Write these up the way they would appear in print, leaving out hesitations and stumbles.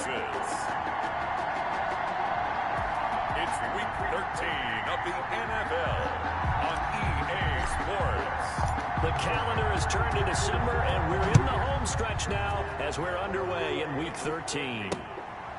passes. It's week 13 of the NFL on EA Sports. The calendar has turned to December, and we're in the home stretch now as we're underway in week 13.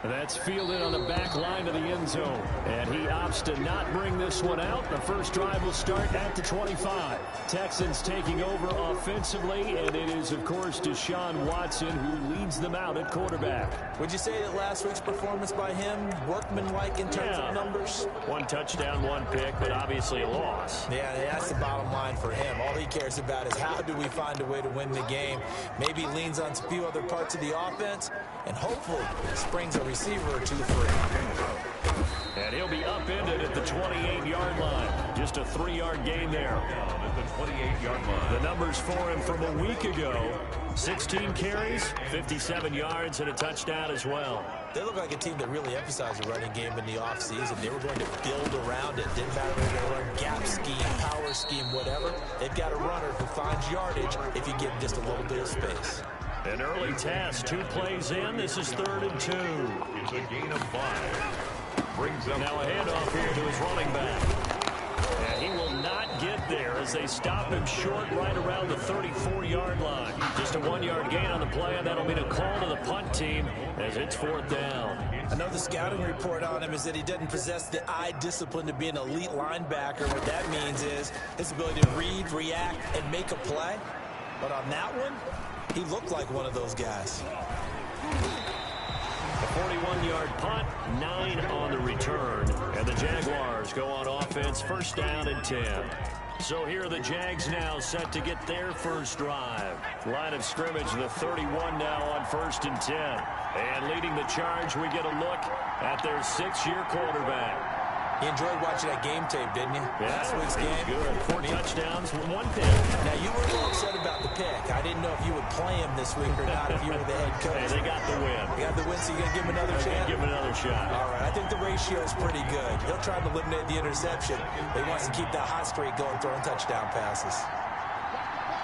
That's fielded on the back line of the end zone. And he opts to not bring this one out. The first drive will start at the 25. Texans taking over offensively, and it is, of course, Deshaun Watson who leads them out at quarterback. Would you say that last week's performance by him, workmanlike in terms of numbers? 1 touchdown, 1 pick, but obviously a loss. Yeah, that's the bottom line for him. All he cares about is how do we find a way to win the game. Maybe leans on a few other parts of the offense, and hopefully springs a receiver or two free. And he'll be upended at the 28-yard line. Just a 3-yard gain there. At the 28-yard line. The numbers for him from a week ago: 16 carries, 57 yards, and a touchdown as well. They look like a team that really emphasized the running game in the offseason. They were going to build around it. Didn't matter whether they run gap scheme, power scheme, whatever. They've got a runner who finds yardage if you give him just a little bit of space. An early test, 2 plays in. This is 3rd and 2. It's a gain of 5. Brings up now a handoff here to his running back. And he will not get there as they stop him short right around the 34-yard line. Just a 1-yard gain on the play, and that'll mean a call to the punt team as it's 4th down. I know the scouting report on him is that he doesn't possess the eye discipline to be an elite linebacker. What that means is his ability to read, react, and make a play. But on that one, he looked like one of those guys. A 41-yard punt, 9 on the return. And the Jaguars go on offense, 1st down and 10. So here are the Jags now set to get their first drive. Line of scrimmage, the 31 now on 1st and 10. And leading the charge, we get a look at their 6th-year quarterback. You enjoyed watching that game tape, didn't you? Yeah, last week's game. Good. 4 touchdowns, 1 pick. Now, you were a little upset about the pick. I didn't know if you would play him this week or not if you were the head coach. Hey, they got the win. They got the win, so you're going to give him another chance? Give him another shot. All right, I think the ratio is pretty good. He'll try to eliminate the interception, but he wants to keep that hot streak going, throwing touchdown passes.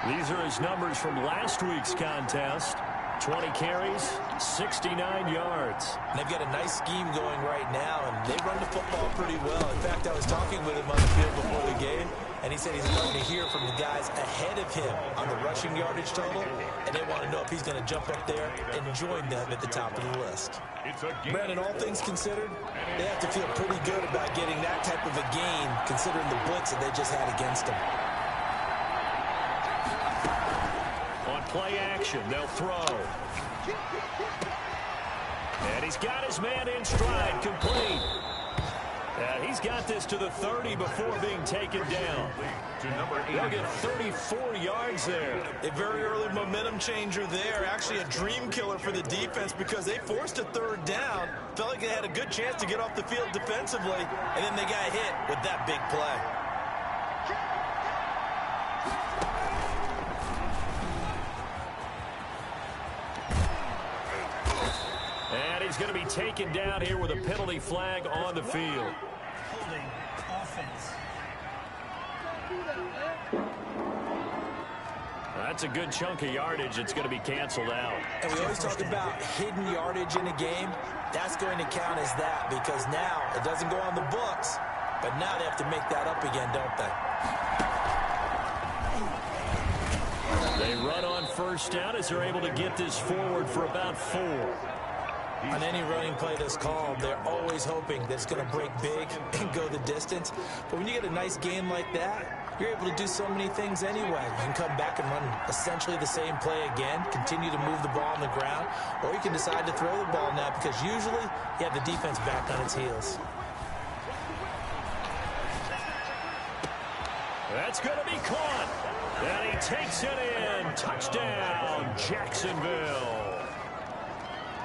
These are his numbers from last week's contest. 20 carries, 69 yards. And they've got a nice scheme going right now, and they run the football pretty well. In fact, I was talking with him on the field before the game, and he said he's starting to hear from the guys ahead of him on the rushing yardage total, and they want to know if he's going to jump up there and join them at the top of the list. Brandon, all things considered, they have to feel pretty good about getting that type of a gain, considering the blitz that they just had against them. Play action, they'll throw. And he's got his man in stride, complete. And he's got this to the 30 before being taken down. They'll get 34 yards there. A very early momentum changer there. Actually a dream killer for the defense because they forced a 3rd down. Felt like they had a good chance to get off the field defensively, and then they got hit with that big play. He's going to be taken down here with a penalty flag on the field. Holding offense. That's a good chunk of yardage. It's going to be canceled out. And we always talk about hidden yardage in a game. That's going to count as that because now it doesn't go on the books, but now they have to make that up again, don't they? They run on 1st down as they're able to get this forward for about 4. On any running play that's called, they're always hoping that it's going to break big and go the distance. But when you get a nice game like that, you're able to do so many things anyway. You can come back and run essentially the same play again, continue to move the ball on the ground, or you can decide to throw the ball now because usually you have the defense back on its heels. That's going to be caught. And he takes it in. Touchdown, Jacksonville.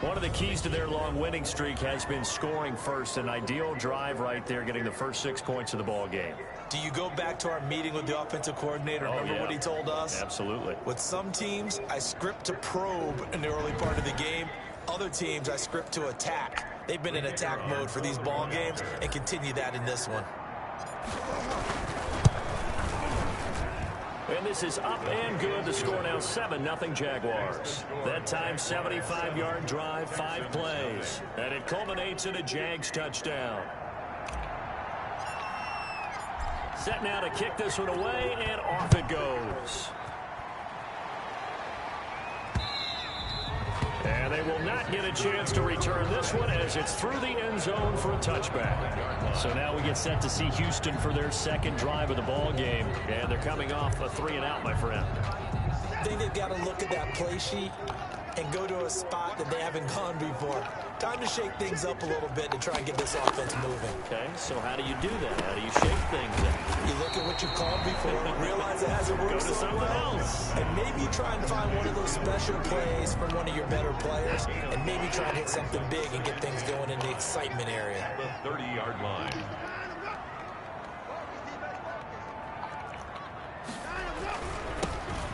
One of the keys to their long winning streak has been scoring first. An ideal drive right there, getting the first 6 points of the ball game. Do you go back to our meeting with the offensive coordinator? Remember what he told us? Absolutely. With some teams, I script to probe in the early part of the game. Other teams, I script to attack. They've been in attack mode for these ball games and continue that in this one. And this is up and good. The score now 7-0 Jaguars. That time 75-yard drive, 5 plays. And it culminates in a Jags touchdown. Set now to kick this one away, and off it goes. And they will not get a chance to return this one as it's through the end zone for a touchback. So now we get set to see Houston for their second drive of the ball game. And they're coming off a 3-and-out, my friend. I think they've got to look at that play sheet and go to a spot that they haven't gone before. Time to shake things up a little bit to try and get this offense moving. Okay, so how do you do that? How do you shake things up? You look at what you've called before, realize it hasn't worked Go to so something well, else. and maybe try and find one of those special plays from one of your better players, and maybe try and hit something big and get things going in the excitement area. The 30-yard line.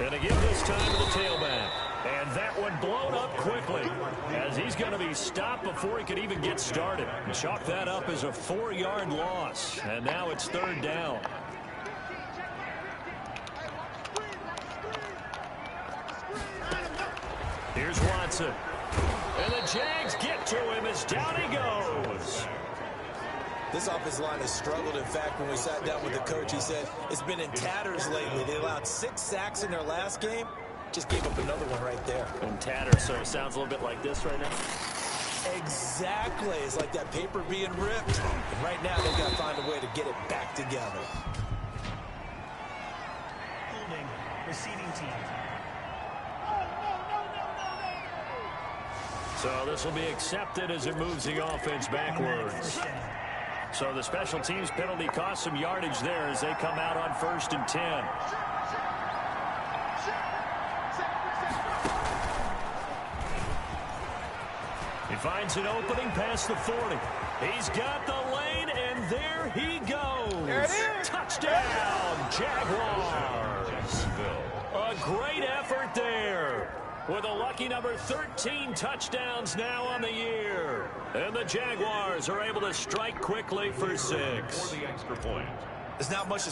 And again this time to the tailback. And that one blown up quickly as he's going to be stopped before he could even get started. Chalk that up as a 4-yard loss. And now it's 3rd down. Here's Watson. And the Jags get to him as down he goes. This offensive line has struggled. In fact, when we sat down with the coach, he said it's been in tatters lately. They allowed 6 sacks in their last game. Just gave up another one right there. In tatters, so it sounds a little bit like this right now. Exactly. It's like that paper being ripped. And right now, they've got to find a way to get it back together. Holding, receiving team. So this will be accepted as it moves the offense backwards. So the special teams penalty cost some yardage there as they come out on 1st and 10. He finds an opening past the 40. He's got the lane, and there he goes. There it is. Touchdown, Jaguars. A great effort there. With a lucky number 13 touchdowns now on the year. And the Jaguars are able to strike quickly for 6. For the extra point. There's not much,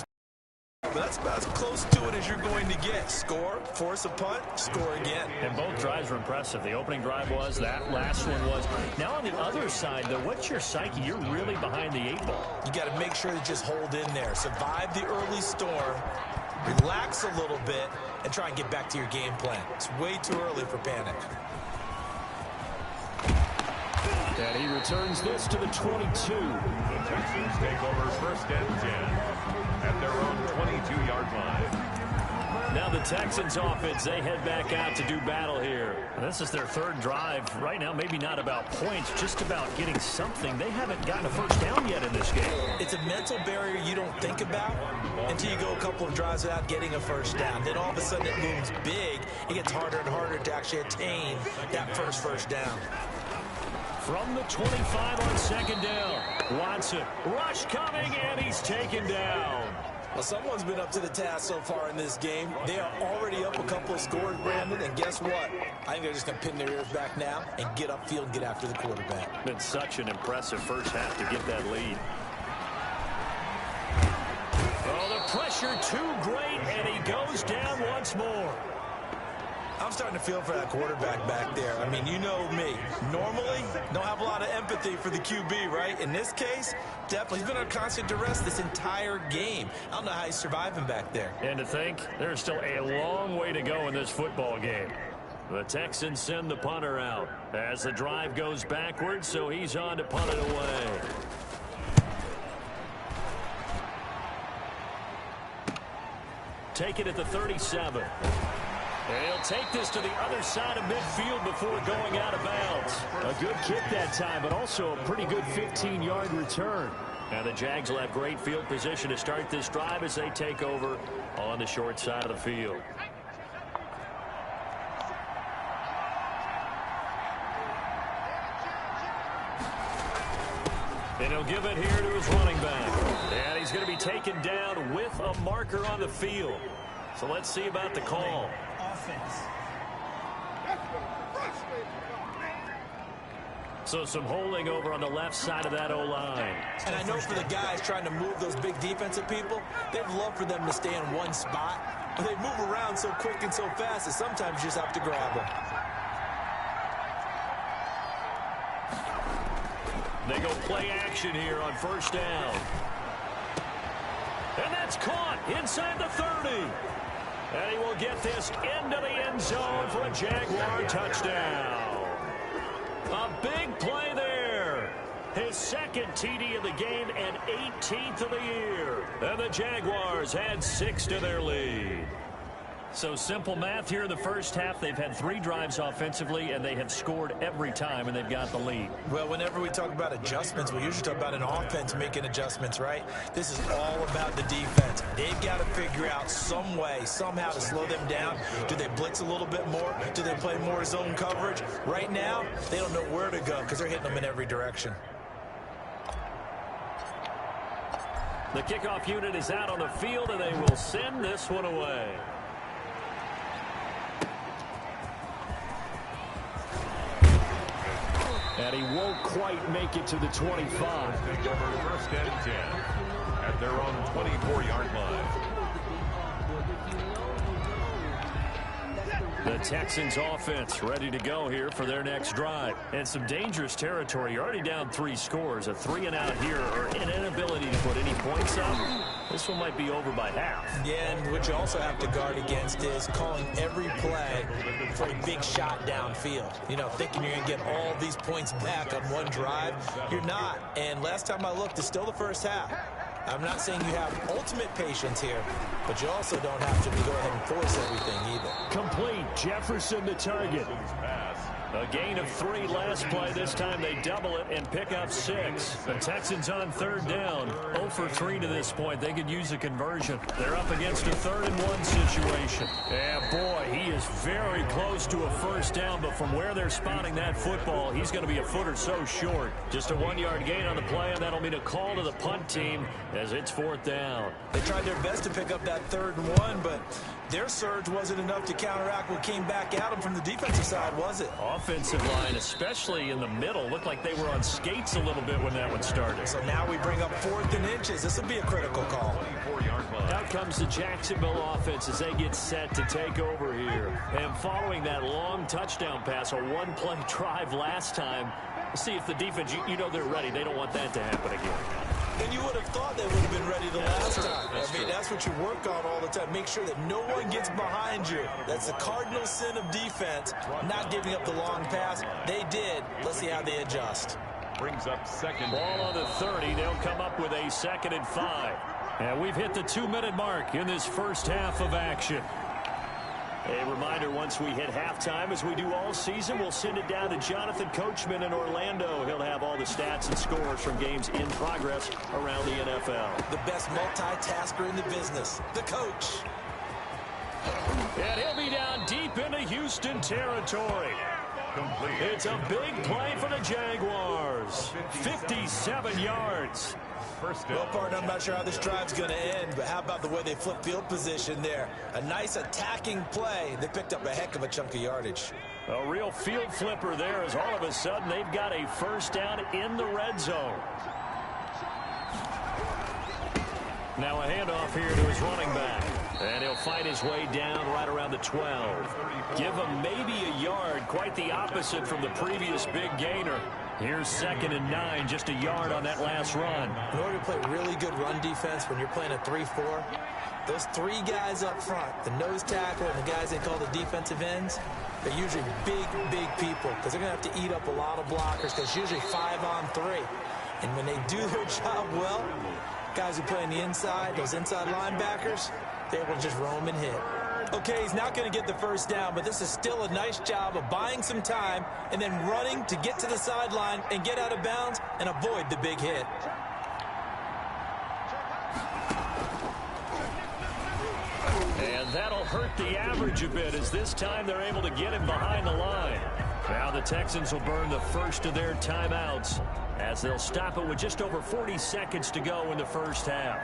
but that's about as close to it as you're going to get. Score, force a punt, score again. And both drives were impressive. The opening drive was, that last one was. Now on the other side, though, what's your psyche? You're really behind the 8 ball. You got to make sure to just hold in there. Survive the early storm. Relax a little bit and try and get back to your game plan. It's way too early for panic. And he returns this to the 22. The Texans take over 1st and 10 at their own 22-yard line. Now the Texans offense, they head back out to do battle here. And this is their 3rd drive. Right now, maybe not about points, just about getting something. They haven't gotten a first down yet in this game. It's a mental barrier you don't think about until you go a couple of drives without getting a first down. Then all of a sudden it looms big. It gets harder and harder to actually attain that first down. From the 25 on 2nd down. Watson, rush coming, and he's taken down. Well, someone's been up to the task so far in this game. They are already up a couple of scores, Brandon, and guess what? I think they're just going to pin their ears back now and get upfield and get after the quarterback. Been such an impressive first half to get that lead. Oh, the pressure too great, and he goes down once more. I'm starting to feel for that quarterback back there. I mean, you know me. Normally, don't have a lot of empathy for the QB, right? In this case, definitely. He's been under constant duress this entire game. I don't know how he's surviving back there. And to think, there's still a long way to go in this football game. The Texans send the punter out as the drive goes backwards, so he's on to punt it away. Take it at the 37. And he'll take this to the other side of midfield before going out of bounds. A good kick that time, but also a pretty good 15-yard return. And the Jags will have great field position to start this drive as they take over on the short side of the field. And he'll give it here to his running back. And he's going to be taken down with a marker on the field. So let's see about the call. Offense. So some holding over on the left side of that O-line. And I know for the guys trying to move those big defensive people, they'd love for them to stay in one spot They move around so quick and so fast that sometimes you just have to grab them. They go play action here on first down. And that's caught inside the 30. And he will get this into the end zone for a Jaguar touchdown. A big play there. His second TD of the game and 18th of the year. And the Jaguars add 6 to their lead. So simple math here in the first half. They've had 3 drives offensively, and they have scored every time, and they've got the lead. Well, whenever we talk about adjustments, we usually talk about an offense making adjustments, right? This is all about the defense. They've got to figure out some way, somehow to slow them down. Do they blitz a little bit more? Do they play more zone coverage? Right now, they don't know where to go because they're hitting them in every direction. The kickoff unit is out on the field, and they will send this one away. And he won't quite make it to the 25. Take over first and 10 at their own 24-yard line. The Texans offense ready to go here for their next drive. And some dangerous territory. You're already down 3 scores. A 3-and-out here or an inability to put any points up. This one might be over by half. Yeah, and what you also have to guard against is calling every play for a big shot downfield. You know, thinking you're going to get all these points back on one drive. You're not. And last time I looked, it's still the first half. I'm not saying you have ultimate patience here, but you also don't have to go ahead and force everything either. Complete. Jefferson the target. A gain of 3 last play. This time they double it and pick up 6. The Texans on third down. 0 for 3 to this point. They could use a conversion. They're up against a 3rd-and-1 situation. And boy, he is very close to a first down, but from where they're spotting that football, he's going to be a foot or so short. Just a 1-yard gain on the play, and that'll mean a call to the punt team as it's 4th down. They tried their best to pick up that 3rd-and-1, but their surge wasn't enough to counteract what came back at them from the defensive side, was it? Offensive line, especially in the middle, looked like they were on skates a little bit when that one started. So now we bring up 4th and inches. This will be a critical call. 24-yard line. Out comes the Jacksonville offense as they get set to take over here. And following that long touchdown pass, a 1-play drive last time, see if the defense, you know they're ready. They don't want that to happen again. And you would have thought they would have been ready the last time. That's what you work on all the time. Make sure that no one gets behind you. That's the cardinal sin of defense, not giving up the long pass. They did. Let's see how they adjust. Brings up second. Ball on the 30. They'll come up with a 2nd and 5. And we've hit the 2-minute mark in this first half of action. A reminder, once we hit halftime, as we do all season, we'll send it down to Jonathan Coachman in Orlando. He'll have all the stats and scores from games in progress around the NFL. The best multitasker in the business, the coach. And he'll be down deep into Houston territory. Complete. It's a big play for the Jaguars. 57 yards. First down. Well, partner, I'm not sure how this drive's going to end, but how about the way they flip field position there? A nice attacking play. They picked up a heck of a chunk of yardage. A real field flipper there as all of a sudden they've got a first down in the red zone. Now a handoff here to his running back. And he'll fight his way down right around the 12. Give him maybe a yard, quite the opposite from the previous big gainer. Here's 2nd and 9, just a yard on that last run. In order to play really good run defense when you're playing a 3-4, those 3 guys up front, the nose tackle and the guys they call the defensive ends, they're usually big people because they're going to have to eat up a lot of blockers because it's usually 5 on 3. And when they do their job well, guys who play on the inside, those inside linebackers, they will just roam and hit. Okay, he's not going to get the first down, but this is still a nice job of buying some time and then running to get to the sideline and get out of bounds and avoid the big hit. And that'll hurt the average a bit as this time they're able to get him behind the line. Now the Texans will burn the first of their timeouts as they'll stop it with just over 40 seconds to go in the first half.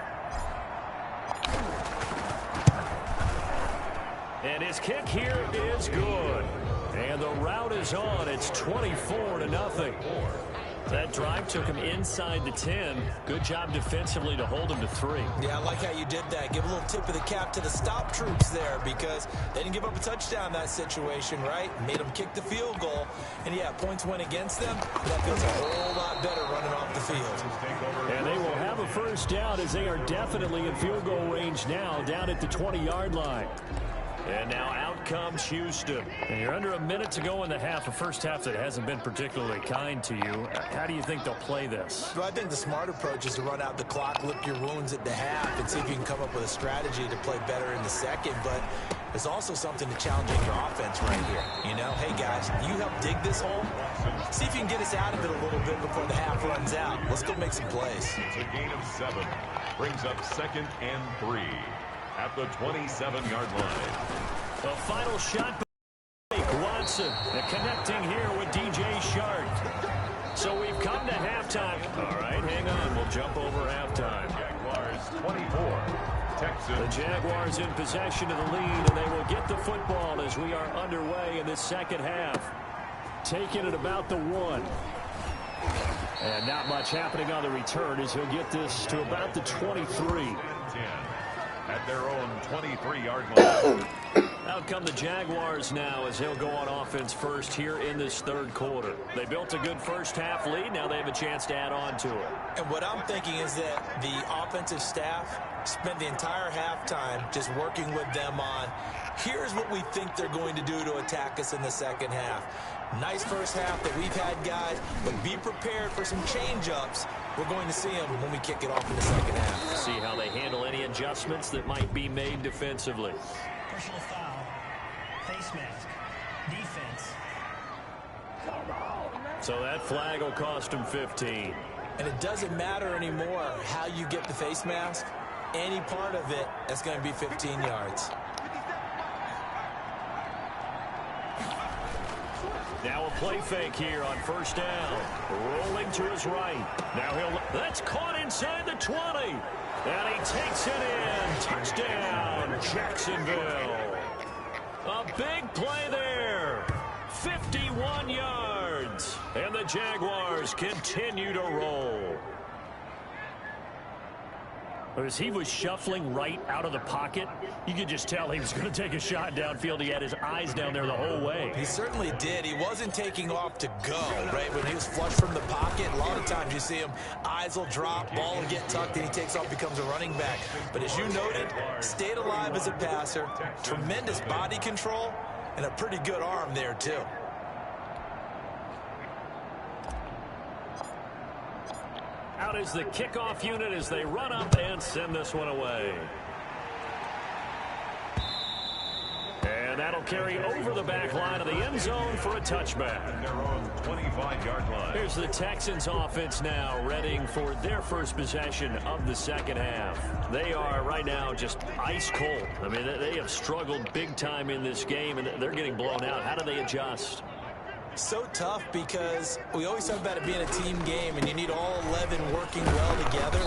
And his kick here is good. And the route is on. It's 24-0. That drive took him inside the 10. Good job defensively to hold him to 3. Yeah, I like how you did that. Give a little tip of the cap to the stop troops there because they didn't give up a touchdown in that situation, right? Made them kick the field goal. And, yeah, points went against them. That feels a whole lot better running off the field. And they will have a first down as they are definitely in field goal range now, down at the 20-yard line. And now out comes Houston. And you're under a minute to go in the half, a first half that hasn't been particularly kind to you. How do you think they'll play this? Well, I think the smart approach is to run out the clock, lick your wounds at the half, and see if you can come up with a strategy to play better in the second. But there's also something to challenging your offense right here. You know, hey, guys, you help dig this hole. See if you can get us out of it a little bit before the half runs out. Let's go make some plays. It's a gain of 7. Brings up 2nd and 3. At the 27-yard line. The final shot by Watson. Connecting here with DJ Shark. So we've come to halftime. All right, hang on. We'll jump over halftime. Jaguars 24. Texans. The Jaguars in possession of the lead, and they will get the football as we are underway in the second half. Taking it about the 1. And not much happening on the return as he'll get this to about the 23. At their own 23-yard line. Out come the Jaguars now as they'll go on offense first here in this third quarter. They built a good first half lead. Now they have a chance to add on to it. And what I'm thinking is that the offensive staff spent the entire halftime just working with them on, here's what we think they're going to do to attack us in the second half. Nice first half that we've had, guys, but be prepared for some change-ups. We're going to see them when we kick it off in the second half. See how they handle any adjustments that might be made defensively. Personal foul. Face mask. Defense. So that flag will cost him 15. And it doesn't matter anymore how you get the face mask. Any part of it, that's going to be 15 yards. Now a play fake here on first down. Rolling to his right. Now that's caught inside the 20. And he takes it in. Touchdown, Jacksonville. A big play there. 51 yards. And the Jaguars continue to roll. As he was shuffling right out of the pocket, you could just tell he was going to take a shot downfield. He had his eyes down there the whole way. He certainly did. He wasn't taking off to go, right? When he was flush from the pocket, a lot of times you see him, eyes will drop, ball will get tucked, and he takes off, becomes a running back. But as you noted, stayed alive as a passer, tremendous body control, and a pretty good arm there, too. Out is the kickoff unit as they run up and send this one away. And that'll carry over the back line of the end zone for a touchback. Their own 25-yard line. Here's the Texans offense now readying for their first possession of the second half. They are right now just ice cold. I mean, they have struggled big time in this game, and they're getting blown out. How do they adjust? So tough because we always talk about it being a team game and you need all 11 working well together.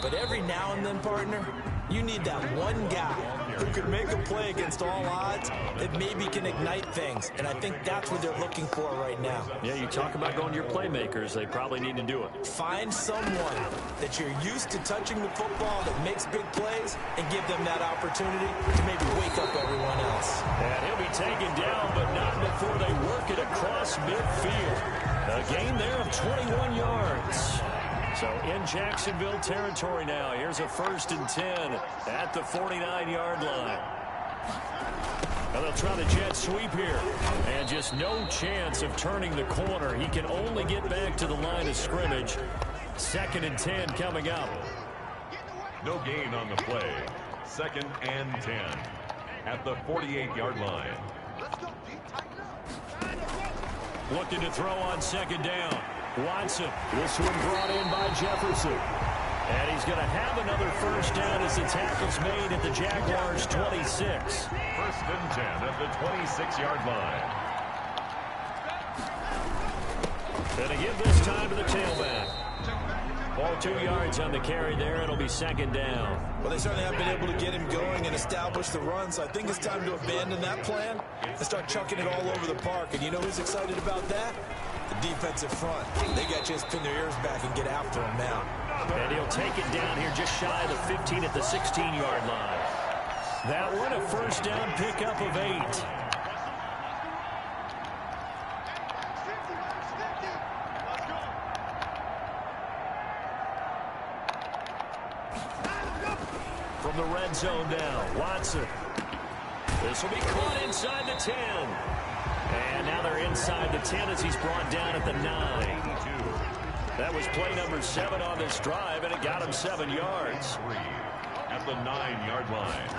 But every now and then, partner, you need that one guy who can make a play against all odds that maybe can ignite things. And I think that's what they're looking for right now. Yeah, you talk about going to your playmakers. They probably need to do it. Find someone that you're used to touching the football that makes big plays and give them that opportunity to maybe wake up everyone else. And he'll be taken down, but not before they work it across midfield. A gain there of 21 yards. So in Jacksonville territory now. Here's a 1st and 10 at the 49-yard line. Now they'll try the jet sweep here. And just no chance of turning the corner. He can only get back to the line of scrimmage. 2nd and 10 coming up. No gain on the play. 2nd and 10 at the 48-yard line. Looking to throw on 2nd down. Watson. This one brought in by Jefferson. And he's going to have another first down as the tackle's made at the Jaguars' 26. 1st and 10 at the 26-yard line. And to give this time to the tailback. Ball 2 yards on the carry there. It'll be 2nd down. Well, they certainly have been able to get him going and establish the run, so I think it's time to abandon that plan and start chucking it all over the park. And you know who's excited about that? The defensive front, they got to just pin their ears back and get after him now. And he'll take it down here just shy of the 15 at the 16-yard line. That one a first down pickup of 8. From the red zone now, Watson. This will be caught inside the 10. And now they're inside the 10 as he's brought down at the 9. That was play number 7 on this drive, and it got him 7 yards. At the 9-yard line.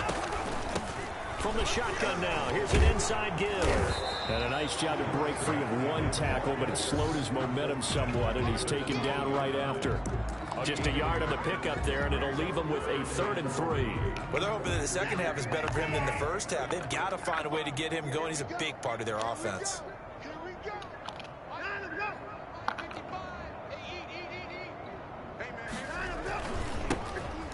From the shotgun now, here's an inside give. And a nice job to break free of one tackle, but it slowed his momentum somewhat, and he's taken down right after. Just a yard on the pickup there, and it'll leave him with a 3rd and 3. Well, they're hoping that the second half is better for him than the first half. They've got to find a way to get him going. He's a big part of their offense.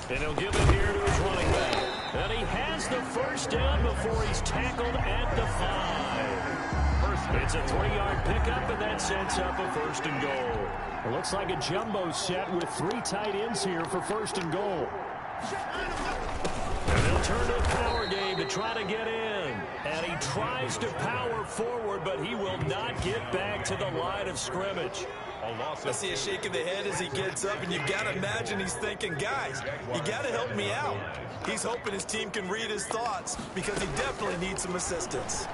And he'll give it here to his running back. And he has the first down before he's tackled at the 5. It's a 3-yard pickup, and that sets up a 1st and goal. It looks like a jumbo set with 3 tight ends here for 1st and goal. And they'll turn to a power game to try to get in. And he tries to power forward, but he will not get back to the line of scrimmage. I see a shake of the head as he gets up, and you've got to imagine he's thinking, guys, you got to help me out. He's hoping his team can read his thoughts because he definitely needs some assistance.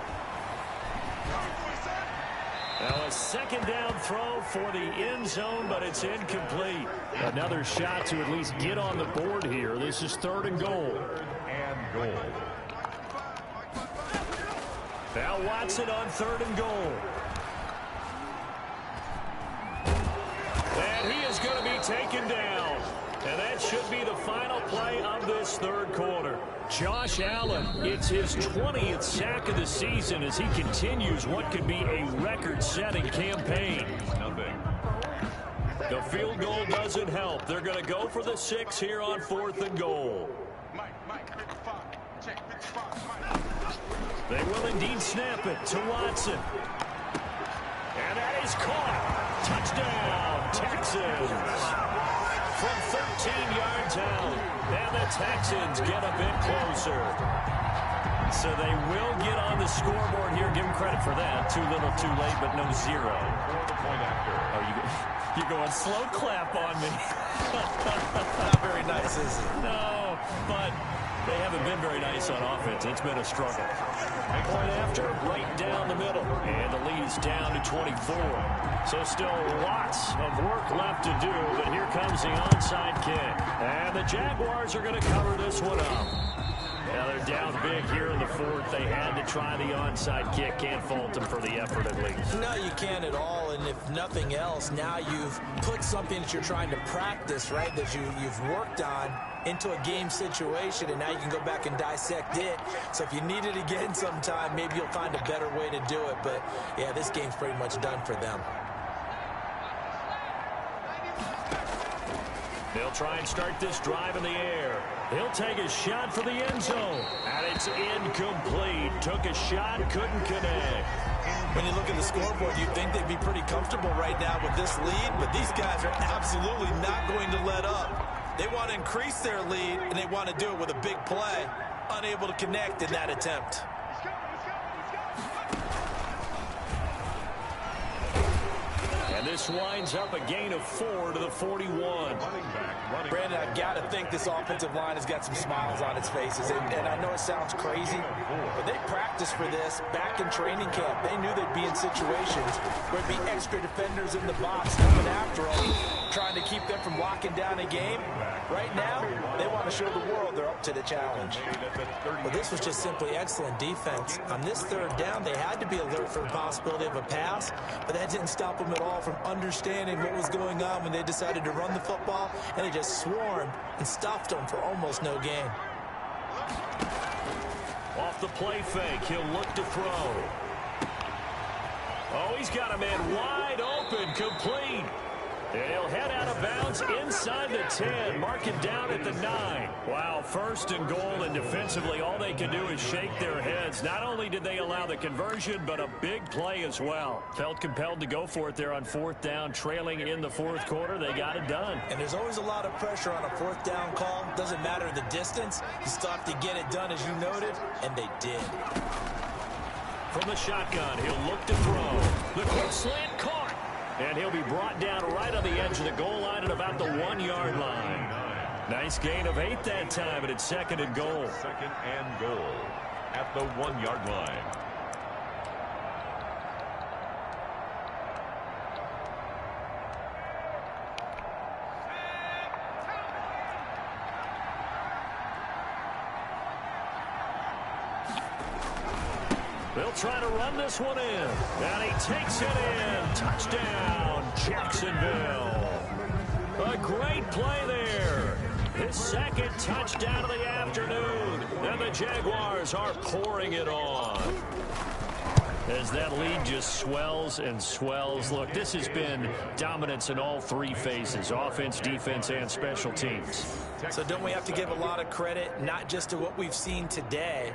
Now a 2nd down throw for the end zone, but it's incomplete. Another shot to at least get on the board here. This is 3rd and goal. Now Watson on 3rd and goal. And he is going to be taken down. And that should be the final play of this 3rd quarter. Josh Allen, it's his 20th sack of the season as he continues what could be a record-setting campaign. The field goal doesn't help. They're going to go for the 6 here on 4th and goal. They will indeed snap it to Watson. And that is caught. Touchdown, Texans. From 13 yards out, and the Texans get a bit closer. So they will get on the scoreboard here. Give them credit for that. Too little, too late, but no 0. Oh, you're going slow clap on me. Not very nice, is it? No, but they haven't been very nice on offense. It's been a struggle. Point after, right down the middle. And the lead is down to 24. So still lots of work left to do, but here comes the onside kick. And the Jaguars are going to cover this one up. Now they're down big here in the 4th. They had to try the onside kick. Can't fault them for the effort at least. No, you can't at all. And if nothing else, now you've put something that you're trying to practice, right, that you've worked on into a game situation, and now you can go back and dissect it. So if you need it again sometime, maybe you'll find a better way to do it. But, yeah, this game's pretty much done for them. They'll try and start this drive in the air. He'll take a shot for the end zone. And it's incomplete. Took a shot, couldn't connect. When you look at the scoreboard, you'd think they'd be pretty comfortable right now with this lead, but these guys are absolutely not going to let up. They want to increase their lead, and they want to do it with a big play. Unable to connect in that attempt. And this winds up a gain of 4 to the 41. Brandon, I've got to think this offensive line has got some smiles on its faces. And I know it sounds crazy, but they practiced for this back in training camp. They knew they'd be in situations where there'd be extra defenders in the box coming after them, trying to keep them from locking down a game. Right now, they want to show the world they're up to the challenge. But this was just simply excellent defense. On this 3rd down, they had to be alert for the possibility of a pass, but that didn't stop them at all from understanding what was going on when they decided to run the football, and they just swarmed and stopped them for almost no gain. Off the play fake, he'll look to throw. Oh, he's got a man wide open, complete. And he'll head out of bounds inside the 10. Mark it down at the 9. Wow, first and goal, and defensively all they can do is shake their heads. Not only did they allow the conversion, but a big play as well. Felt compelled to go for it there on 4th down, trailing in the 4th quarter. They got it done. And there's always a lot of pressure on a 4th down call. Doesn't matter the distance. You still have to get it done, as you noted, and they did. From the shotgun, he'll look to throw. The quick slant caught. And he'll be brought down right on the edge of the goal line at about the 1-yard line. Nice gain of 8 that time, and it's 2nd and goal. 2nd and goal at the 1-yard line. They'll try to run this one in. And he takes it in. Touchdown, Jacksonville. A great play there. His 2nd touchdown of the afternoon. And the Jaguars are pouring it on. As that lead just swells and swells. Look, this has been dominance in all 3 phases. Offense, defense, and special teams. So don't we have to give a lot of credit, not just to what we've seen today,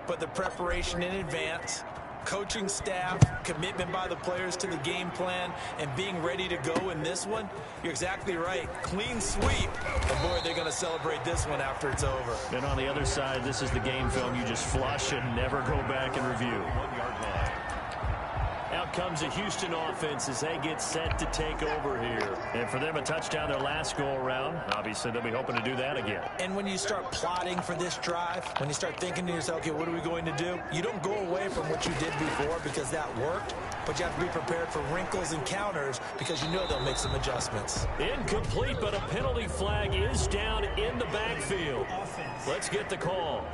but the preparation in advance, coaching staff, commitment by the players to the game plan, and being ready to go in this one? You're exactly right. Clean sweep. And boy, they're going to celebrate this one after it's over. And on the other side, this is the game film you just flush and never go back and review. 1-yard line. Out comes the Houston offense as they get set to take over here. And for them, a touchdown their last go-around. Obviously, they'll be hoping to do that again. And when you start plotting for this drive, when you start thinking to yourself, okay, what are we going to do? You don't go away from what you did before because that worked, but you have to be prepared for wrinkles and counters because you know they'll make some adjustments. Incomplete, but a penalty flag is down in the backfield. Let's get the call.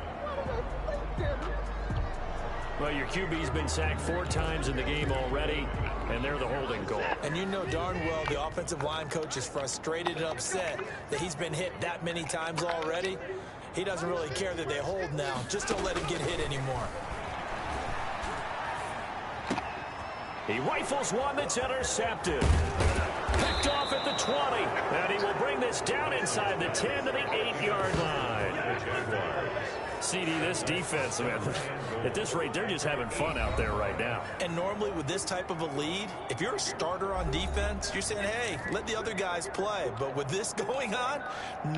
Well, your QB's been sacked 4 times in the game already, and they're the holding goal. And you know darn well the offensive line coach is frustrated and upset that he's been hit that many times already. He doesn't really care that they hold now. Just don't let him get hit anymore. He rifles one that's intercepted. Picked off at the 20, and he will bring this down inside the 10 to the 8-yard line. CD, this defense, man, at this rate, they're just having fun out there right now. And normally with this type of a lead, if you're a starter on defense, you're saying, hey, let the other guys play. But with this going on,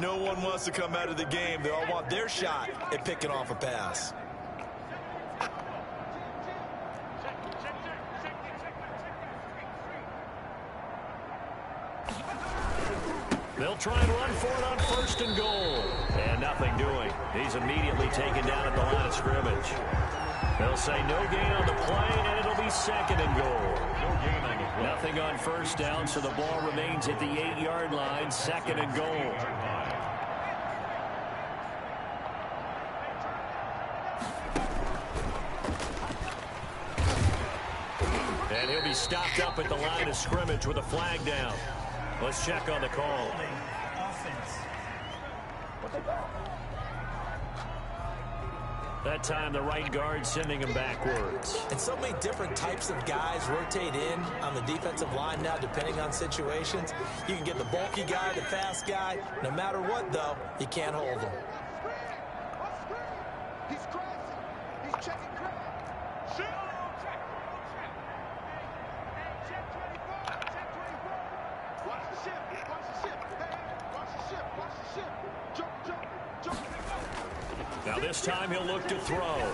no one wants to come out of the game. They all want their shot at picking off a pass. They'll try and run for it on 1st and goal. And nothing doing. He's immediately taken down at the line of scrimmage. They'll say no gain on the play, and it'll be 2nd and goal. No gain on the play. Nothing on 1st down, so the ball remains at the 8-yard line, 2nd and goal. And he'll be stopped up at the line of scrimmage with a flag down. Let's check on the call. That time the right guard sending him backwards. And so many different types of guys rotate in on the defensive line now depending on situations. You can get the bulky guy, the fast guy. No matter what, though, you can't hold him. He's crossing. He's checking crowd. Shoot. Check 24. Check 24. Watch the ship. Watch the ship. Hey, watch the ship. Watch the ship. Jump, jump, jump. Now this time he'll look to throw.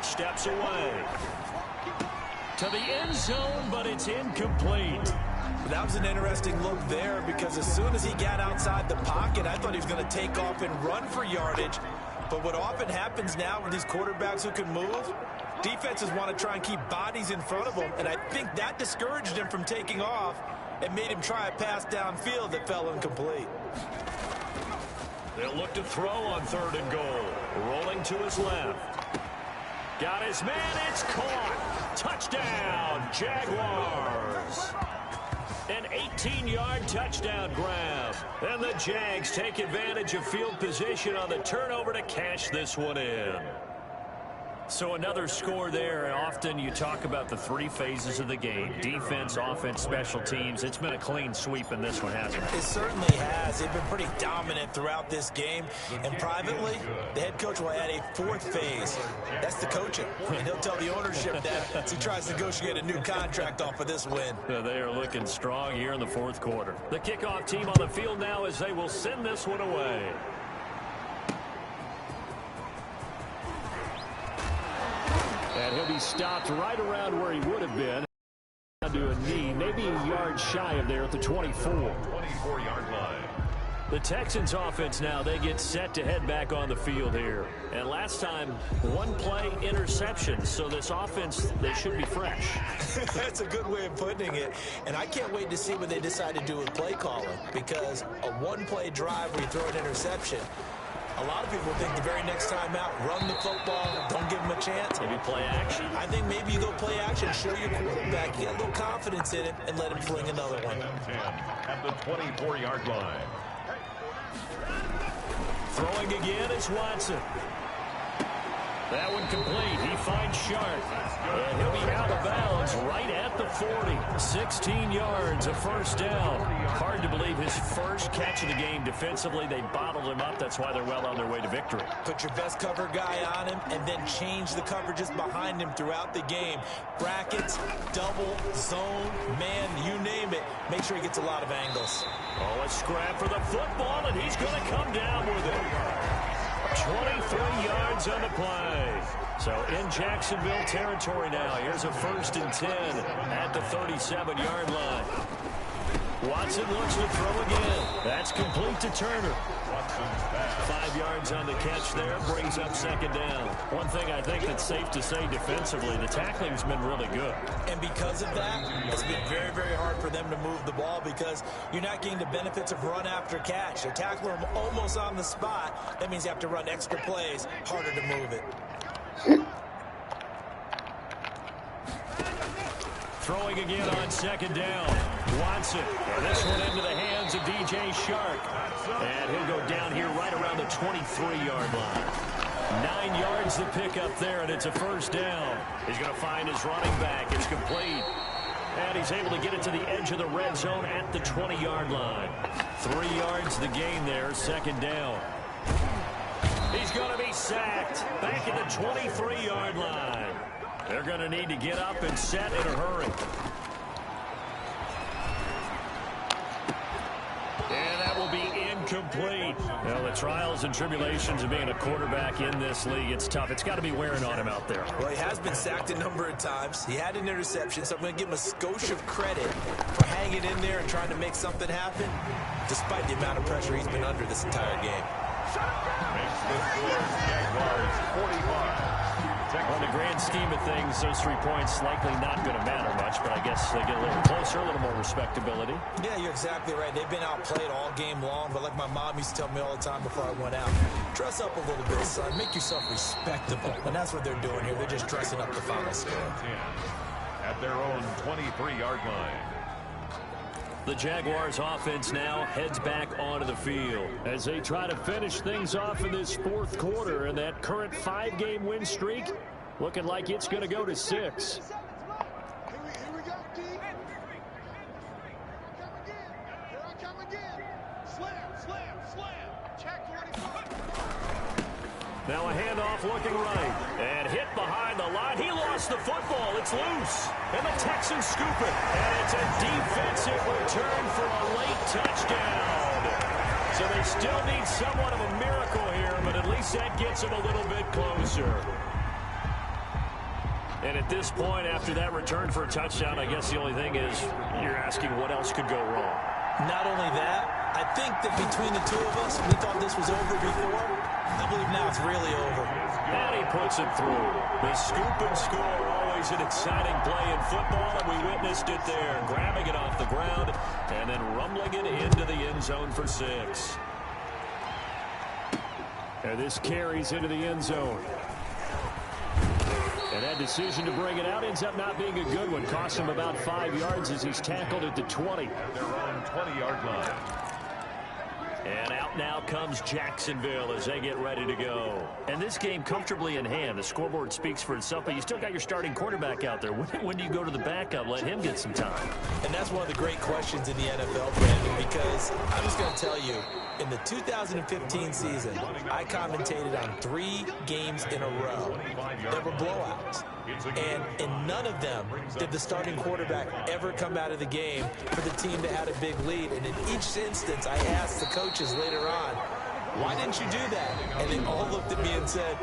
Steps away. To the end zone, but it's incomplete. That was an interesting look there because as soon as he got outside the pocket, I thought he was going to take off and run for yardage. But what often happens now with these quarterbacks who can move, defenses want to try and keep bodies in front of them, and I think that discouraged him from taking off and made him try a pass downfield that fell incomplete. They'll look to throw on 3rd and goal. Rolling to his left. Got his man, it's caught. Touchdown, Jaguars. An 18-yard touchdown grab. And the Jags take advantage of field position on the turnover to cash this one in. So another score there, and often you talk about the three phases of the game. Defense, offense, special teams. It's been a clean sweep in this one, hasn't it? It certainly has. They've been pretty dominant throughout this game. And privately, the head coach will add a fourth phase. That's the coaching. And he'll tell the ownership that as he tries to negotiate a new contract off of this win. They are looking strong here in the fourth quarter. The kickoff team on the field now as they will send this one away. And he'll be stopped right around where he would have been. Down to a knee, maybe a yard shy of there at the 24. 24-yard line. The Texans offense now, they get set to head back on the field here. And last time, one play interception. So this offense, they should be fresh. That's a good way of putting it. And I can't wait to see what they decide to do with play calling. Because a one-play drive where you throw an interception, a lot of people think the very next time out, run the football, don't give them a chance. Maybe play action. I think maybe you go play action, show your quarterback, you get a little confidence in it, and let him fling another one. 10 at the 24-yard line. Throwing again is Watson. That one complete. He finds Sharp. And he'll be out of bounds right at the 40. 16 yards, a first down. Hard to believe his first catch of the game defensively. They bottled him up. That's why they're well on their way to victory. Put your best cover guy on him and then change the coverages behind him throughout the game. Brackets, double, zone, man, you name it. Make sure he gets a lot of angles. Oh, a scrap for the football, and he's going to come down with it. 23 yards on the play. So in Jacksonville territory now. Here's a 1st and 10 at the 37-yard line. Watson looks to throw again. That's complete to Turner. 5 yards on the catch there, brings up 2nd down. One thing I think that's safe to say defensively, the tackling's been really good. And because of that, it's been very, very hard for them to move the ball because you're not getting the benefits of run after catch. You tackle them almost on the spot. That means you have to run extra plays, harder to move it. Throwing again on 2nd down. Watson. And this one into the hands of DJ Shark. And he'll go down here right around the 23-yard line. 9 yards to pick up there, and it's a 1st down. He's going to find his running back. It's complete. And he's able to get it to the edge of the red zone at the 20-yard line. 3 yards to gain there, 2nd down. He's going to be sacked back at the 23-yard line. They're going to need to get up and set in a hurry. And that will be incomplete. Well, the trials and tribulations of being a quarterback in this league, it's tough. It's got to be wearing on him out there. Well, he has been sacked a number of times. He had an interception, so I'm going to give him a skosh of credit for hanging in there and trying to make something happen, despite the amount of pressure he's been under this entire game. Makes the score Jaguars 45. On the grand scheme of things, those 3 points likely not going to matter much, but I guess they get a little closer, a little more respectability. Yeah, you're exactly right. They've been outplayed all game long, but like my mom used to tell me all the time before I went out, dress up a little bit, son. Make yourself respectable. And that's what they're doing here. They're just dressing up the final score. At their own 23-yard line. The Jaguars offense now heads back onto the field as they try to finish things off in this 4th quarter, and that current 5-game win streak looking like it's going to go to 6. Here we go, D. Here I come again. Slam. Check 25. Now a handoff looking right. And hit behind the line. He lost the football. It's loose. And the Texans scoop it. And it's a defensive return for a late touchdown. So they still need somewhat of a miracle here, but at least that gets them a little bit closer. And at this point, after that return for a touchdown, I guess the only thing is you're asking what else could go wrong. Not only that, I think that between the two of us, we thought this was over before. I believe now it's really over. And he puts it through. The scoop and score, always an exciting play in football, and we witnessed it there. Grabbing it off the ground and then rumbling it into the end zone for 6. And this carries into the end zone. And that decision to bring it out ends up not being a good one. Cost him about 5 yards as he's tackled at the 20. At their own 20-yard line. And out now comes Jacksonville as they get ready to go. And this game comfortably in hand. The scoreboard speaks for itself, but you still got your starting quarterback out there. When do you go to the backup? Let him get some time. And that's one of the great questions in the NFL, Brandon, because I'm just going to tell you, in the 2015 season, I commentated on 3 games in a row that were blowouts. And in none of them did the starting quarterback ever come out of the game for the team that had a big lead. And in each instance, I asked the coaches later on, why didn't you do that? And they all looked at me and said,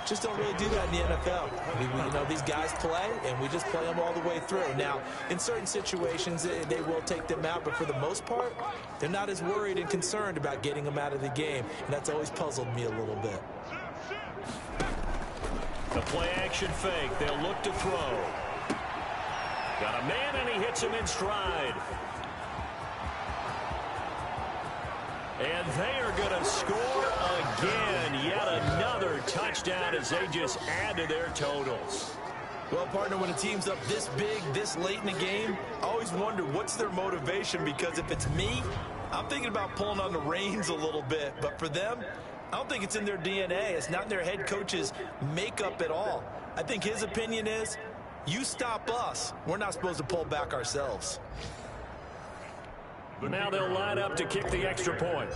just don't really do that in the NFL. You know, these guys play, and we just play them all the way through. Now, in certain situations, they will take them out, but for the most part, they're not as worried and concerned about getting them out of the game, and that's always puzzled me a little bit. The play-action fake. They'll look to throw. Got a man, and he hits him in stride. And they are going to score again. Yet another touchdown as they just add to their totals. Well, partner, when a team's up this big, this late in the game, I always wonder what's their motivation, because if it's me, I'm thinking about pulling on the reins a little bit. But for them, I don't think it's in their DNA. It's not in their head coach's makeup at all. I think his opinion is, you stop us, we're not supposed to pull back ourselves. Now they'll line up to kick the extra point.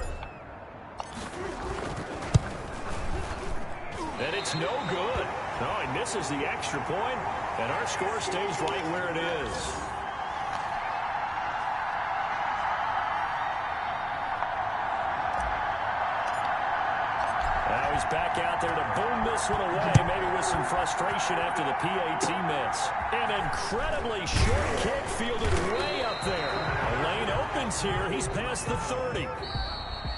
And it's no good. No, he misses the extra point, and our score stays right where it is. Now he's back out there to boom this one away, maybe with some frustration after the PAT miss. An incredibly short kick fielded way up there. A lane opens here. He's past the 30.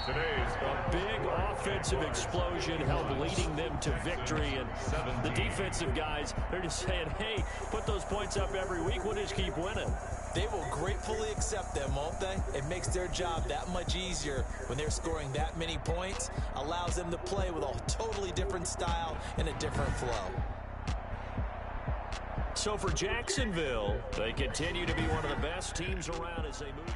Today's a big offensive explosion helped leading them to victory. And the defensive guys, they're just saying, hey, put those points up every week. We'll just keep winning. They will gratefully accept them, won't they? It makes their job that much easier when they're scoring that many points. Allows them to play with a totally different style and a different flow. So for Jacksonville, they continue to be one of the best teams around as they move.